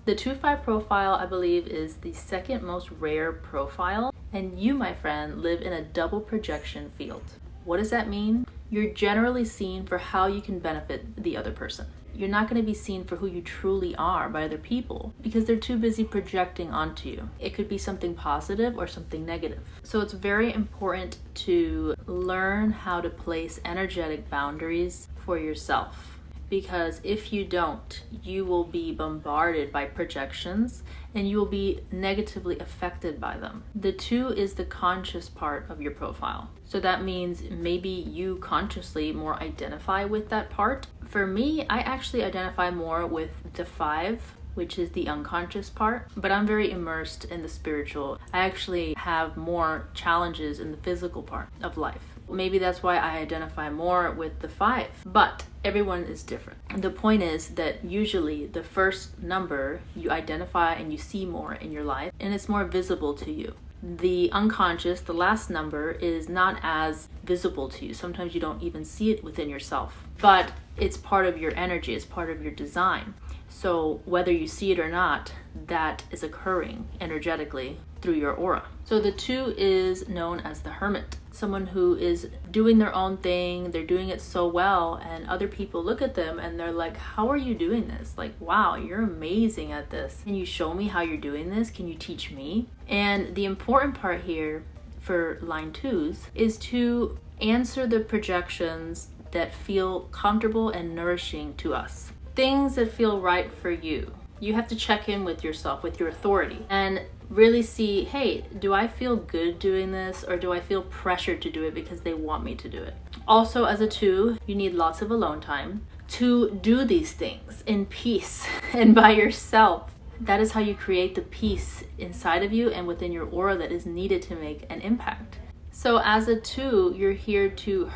The 2-5 profile, I believe, is the second most rare profile, and you, my friend, live in a double projection field. What does that mean? You're generally seen for how you can benefit the other person. You're not going to be seen for who you truly are by other people because they're too busy projecting onto you. It could be something positive or something negative. So it's very important to learn how to place energetic boundaries for yourself. Because if you don't, you will be bombarded by projections and you will be negatively affected by them. The 2 is the conscious part of your profile. So that means maybe you consciously more identify with that part. For me, I actually identify more with the 5, which is the unconscious part, but I'm very immersed in the spiritual. I actually have more challenges in the physical part of life. Maybe that's why I identify more with the 5, but everyone is different. And the point is that usually the first number you identify and you see more in your life, and it's more visible to you. The unconscious, the last number, is not as visible to you. Sometimes you don't even see it within yourself, but it's part of your energy, it's part of your design. So whether you see it or not, that is occurring energetically through your aura. So the 2 is known as the hermit, someone who is doing their own thing, they're doing it so well, and other people look at them and they're like, how are you doing this? Like, wow, you're amazing at this. Can you show me how you're doing this? Can you teach me? And the important part here for line 2s is to answer the projections that feel comfortable and nourishing to us. Things that feel right for you. You have to check in with yourself, with your authority, and really see, hey, do I feel good doing this, or do I feel pressured to do it because they want me to do it? Also, as a 2, you need lots of alone time to do these things in peace and by yourself. That is how you create the peace inside of you and within your aura that is needed to make an impact. So as a 2, you're here to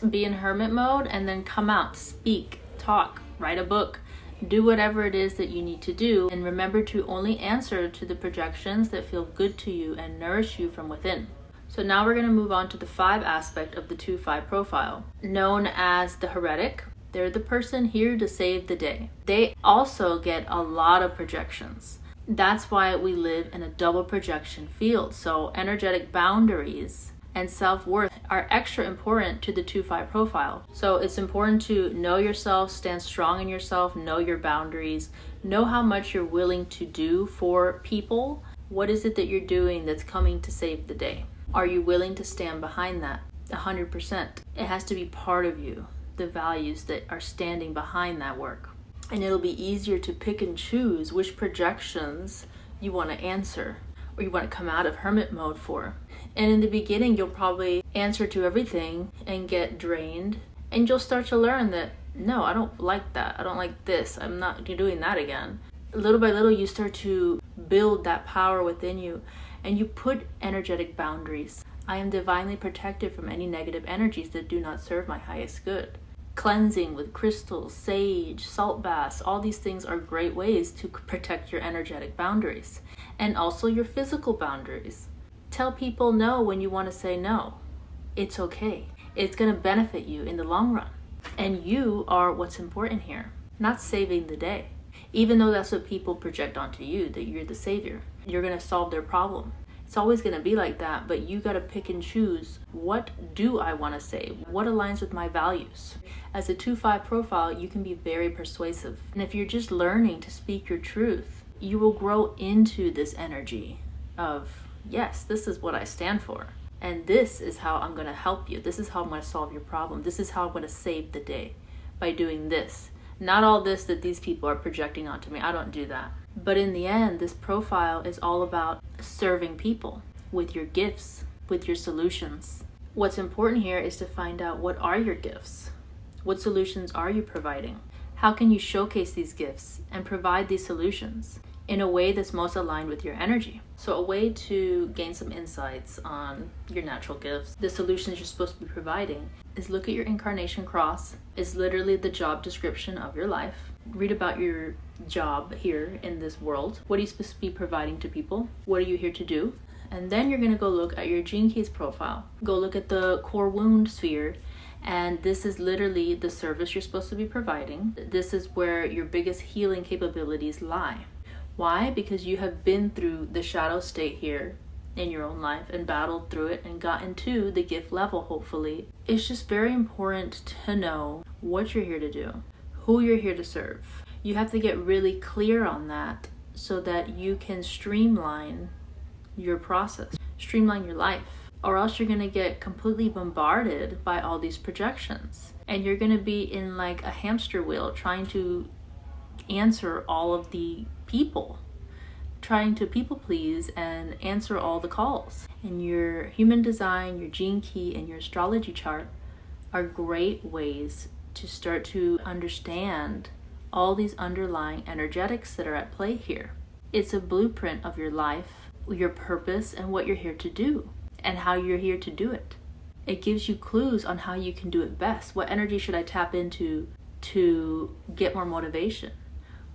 be in hermit mode, and then come out, speak, talk, write a book, do whatever it is that you need to do, and remember to only answer to the projections that feel good to you and nourish you from within. So now we're going to move on to the 5 aspect of the 2-5 profile, known as the heretic. They're the person here to save the day. They also get a lot of projections. That's why we live in a double projection field. So energetic boundaries and self-worth are extra important to the 2-5 profile. So it's important to know yourself, stand strong in yourself, know your boundaries, know how much you're willing to do for people. What is it that you're doing that's coming to save the day? Are you willing to stand behind that 100%? It has to be part of you, the values that are standing behind that work. And it'll be easier to pick and choose which projections you want to answer or you want to come out of hermit mode for. And in the beginning, you'll probably answer to everything and get drained. And you'll start to learn that, no, I don't like that. I don't like this. I'm not doing that again. Little by little, you start to build that power within you. And you put energetic boundaries. I am divinely protected from any negative energies that do not serve my highest good. Cleansing with crystals, sage, salt baths, all these things are great ways to protect your energetic boundaries. And also your physical boundaries. Tell people no when you want to say no. It's okay. It's going to benefit you in the long run. And you are what's important here, not saving the day. Even though that's what people project onto you, that you're the savior. You're going to solve their problem. It's always going to be like that, but you got to pick and choose, what do I want to say? What aligns with my values? As a 2-5 profile, you can be very persuasive. And if you're just learning to speak your truth, you will grow into this energy of, yes, this is what I stand for. And this is how I'm going to help you. This is how I'm going to solve your problem. This is how I'm going to save the day by doing this. Not all this that these people are projecting onto me. I don't do that. But in the end, this profile is all about serving people with your gifts, with your solutions. What's important here is to find out, what are your gifts? What solutions are you providing? How can you showcase these gifts and provide these solutions in a way that's most aligned with your energy? So a way to gain some insights on your natural gifts, the solutions you're supposed to be providing, is look at your incarnation cross. It's literally the job description of your life. Read about your job here in this world. What are you supposed to be providing to people? What are you here to do? And then you're going to go look at your gene keys profile. Go look at the core wound sphere. And this is literally the service you're supposed to be providing. This is where your biggest healing capabilities lie. Why? Because you have been through the shadow state here in your own life and battled through it and gotten to the gift level, hopefully. It's just very important to know what you're here to do, who you're here to serve. You have to get really clear on that so that you can streamline your process, streamline your life, or else you're going to get completely bombarded by all these projections. And you're going to be in like a hamster wheel trying to answer all of the people, trying to people please and answer all the calls. And your human design, your gene key, and your astrology chart are great ways to start to understand all these underlying energetics that are at play here. It's a blueprint of your life, your purpose, and what you're here to do, and how you're here to do it. It gives you clues on how you can do it best. What energy should I tap into to get more motivation?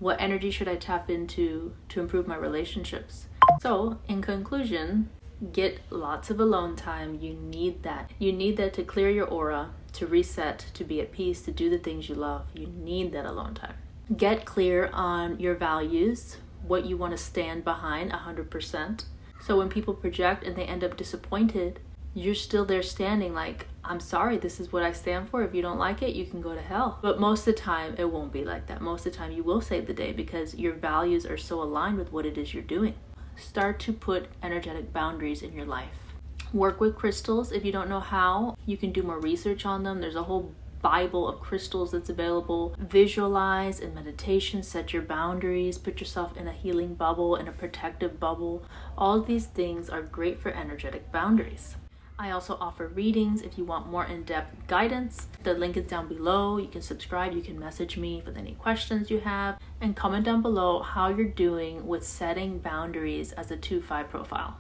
What energy should I tap into to improve my relationships? So, in conclusion, get lots of alone time. You need that. You need that to clear your aura, to reset, to be at peace, to do the things you love. You need that alone time. Get clear on your values, what you want to stand behind 100%. So when people project and they end up disappointed, you're still there standing like, I'm sorry, this is what I stand for. If you don't like it, you can go to hell. But most of the time, it won't be like that. Most of the time, you will save the day because your values are so aligned with what it is you're doing. Start to put energetic boundaries in your life. Work with crystals. If you don't know how, you can do more research on them. There's a whole Bible of crystals that's available. Visualize in meditation, set your boundaries, put yourself in a healing bubble, in a protective bubble. All of these things are great for energetic boundaries. I also offer readings if you want more in-depth guidance. The link is down below. You can subscribe, you can message me with any questions you have, and comment down below how you're doing with setting boundaries as a 2-5 profile.